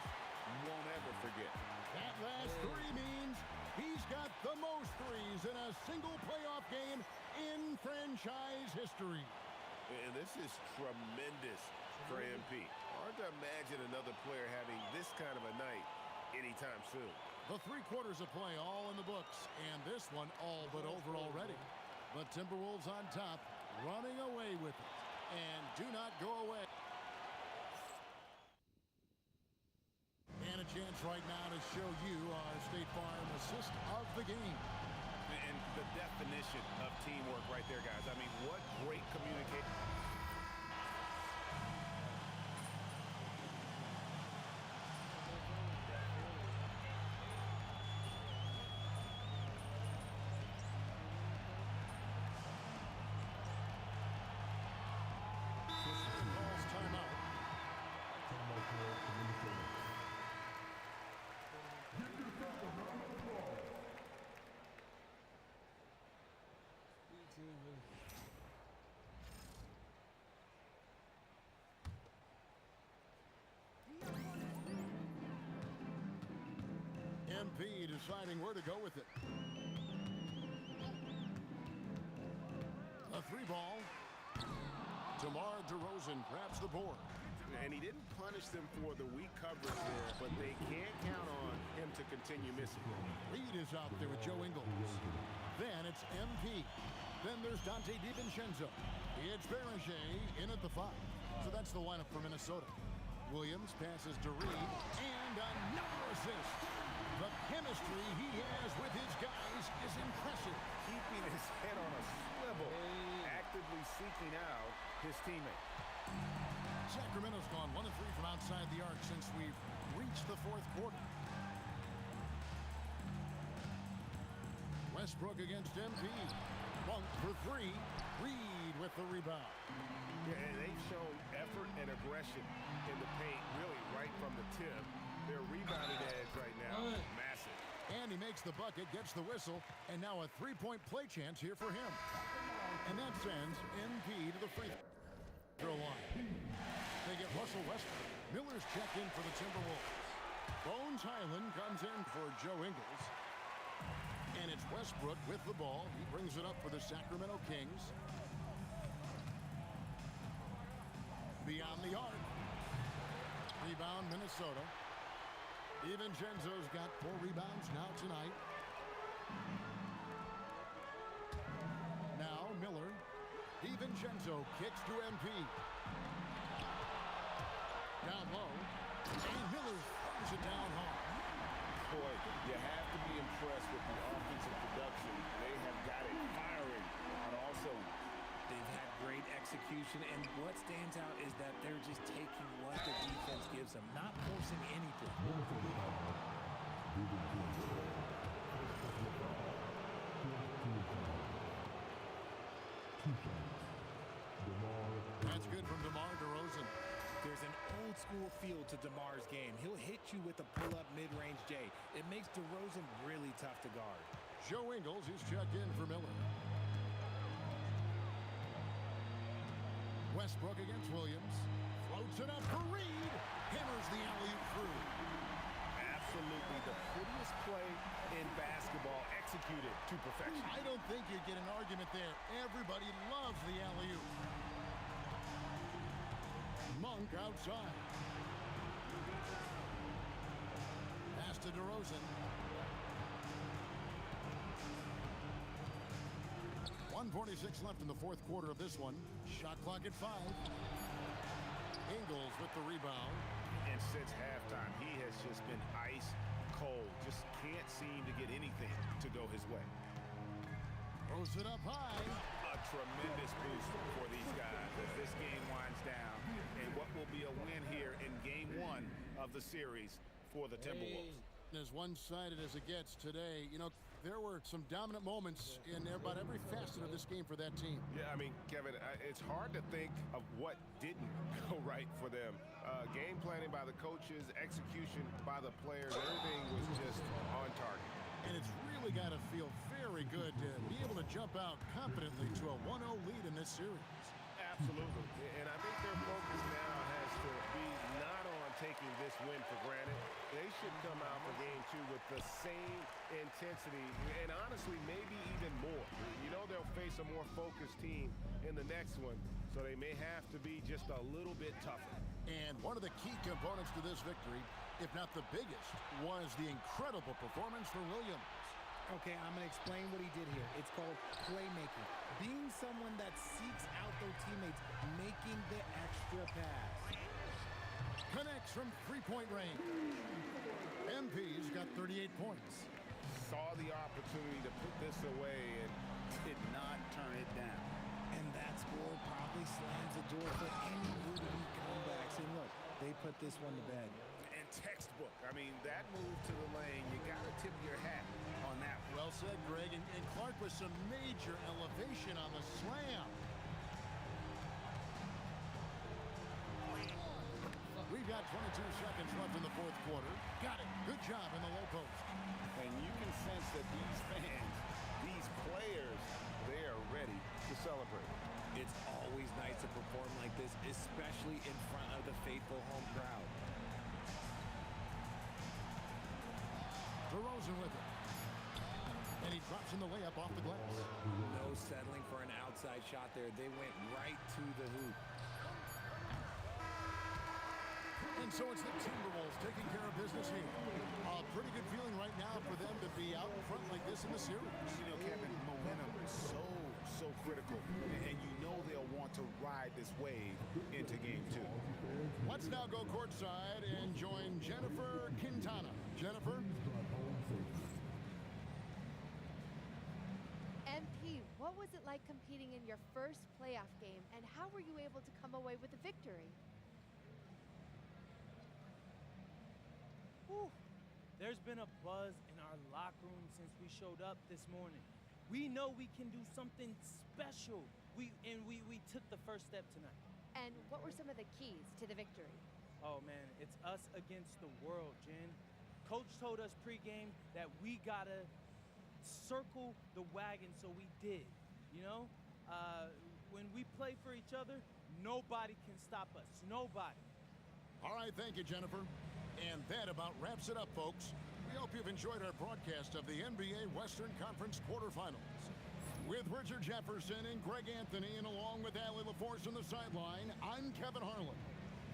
won't ever forget. That last 3 means he's got the most threes in a single playoff game in franchise history. And this is tremendous for MP. Hard to imagine another player having this kind of a night anytime soon. The 3 quarters of play all in the books, and this one all but over already. The Timberwolves on top, running away with it. And do not go away. And a chance right now to show you our State Farm assist of the game. And the definition of teamwork right there, guys. I mean, what great communication. MP deciding where to go with it. A 3-ball. DeMar DeRozan grabs the board. And he didn't punish them for the weak coverage there, but they can't count on him to continue missing. Reed is out there with Joe Ingles. Then it's MP. Then there's Dante DiVincenzo. It's Berger in at the 5. So that's the lineup for Minnesota. Williams passes to Reed, and another assist. The chemistry he has with his guys is impressive. Keeping his head on a swivel, actively seeking out his teammate. Sacramento's gone 1 of 3 from outside the arc since we've reached the 4th quarter. Westbrook against MP. Monk for 3. Reed with the rebound. Yeah, and they've shown effort and aggression in the paint, really right from the tip. Their rebounding edge right now, massive. And he makes the bucket, gets the whistle, and now a 3-point play chance here for him. And that sends MP to the free throw line. They get Russell Westbrook. Miller's checked in for the Timberwolves. Bones Highland comes in for Joe Ingles. And it's Westbrook with the ball. He brings it up for the Sacramento Kings. Beyond the arc. Rebound, Minnesota. DiVincenzo's got 4 rebounds now tonight. Now Miller. DiVincenzo kicks to MP. Down low. And Miller throws it down hard. Boy, you have to be impressed with the offensive production. They have got it firing, and also they've had great execution, and what stands out is that they're just taking what the defense gives them, not forcing anything. That's good from DeMar DeRozan. There's an old-school feel to DeMar's game. He'll hit you with a pull-up mid-range J. It makes DeRozan really tough to guard. Joe Ingles is checked in for Miller. Westbrook against Williams. Floats it up for Reed. Hammers the alley-oop through. absolutely the prettiest play in basketball, executed to perfection. I don't think you get an argument there. Everybody loves the alley-oop. Monk outside. Pass to DeRozan. 1:46 left in the fourth quarter of this one. Shot clock at 5. Ingles with the rebound. And since halftime, he has just been ice cold. Just can't seem to get anything to go his way. Throws it up high. A tremendous boost for these guys as this game winds down. And what will be a win here in game 1 of the series for the Timberwolves. As one-sided as it gets today, you know, there were some dominant moments in about every facet of this game for that team. Yeah, I mean, Kevin, it's hard to think of what didn't go right for them. Game planning by the coaches, execution by the players, everything was just on target. And it's really got to feel very good to be able to jump out confidently to a 1-0 lead in this series. Absolutely. And I think their focus now has to be not on taking this win for granted. They should come out for game 2 with the same intensity and honestly maybe even more. You know they'll face a more focused team in the next one, so they may have to be just a little bit tougher. And one of the key components to this victory, if not the biggest, was the incredible performance for Williams. Okay, I'm going to explain what he did here. It's called playmaking. Being someone that seeks out their teammates, making the extra pass. Connects from three-point range. MP's got 38 points. Saw the opportunity to put this away and did not turn it down. And that score probably slams the door for any would-be comebacks. And look, they put this one to bed. And textbook. I mean, that move to the lane, you got to tip your hat on that. Well said, Greg. And Clark with some major elevation on the slam. We've got 22 seconds left in the fourth quarter. Got it. Good job in the low post. And you can sense that these fans, these players, they are ready to celebrate. It's always nice to perform like this, especially in front of the faithful home crowd. DeRozan with it. And he drops in the layup off the glass. No settling for an outside shot there. They went right to the hoop. And so it's the Timberwolves taking care of business here. A pretty good feeling right now for them to be out in front like this in the series. You know, Kevin, momentum is so critical. And you know they'll want to ride this wave into game 2. Let's now go courtside and join Jennifer Quintana. Jennifer? MP, what was it like competing in your first playoff game, and how were you able to come away with a victory? Whew. There's been a buzz in our locker room since we showed up this morning. We know we can do something special. We took the first step tonight. And what were some of the keys to the victory? Oh man, it's us against the world, Jen. Coach told us pregame that we gotta circle the wagon, so we did. You know, when we play for each other, nobody can stop us. Nobody. All right, thank you, Jennifer. And that about wraps it up, folks. We hope you've enjoyed our broadcast of the NBA Western Conference quarterfinals. With Richard Jefferson and Greg Anthony, and along with Allie LaForce on the sideline, I'm Kevin Harlan.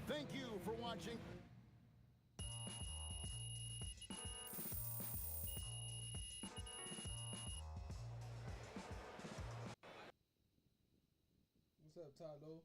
Thank you for watching. What's up, Tylo?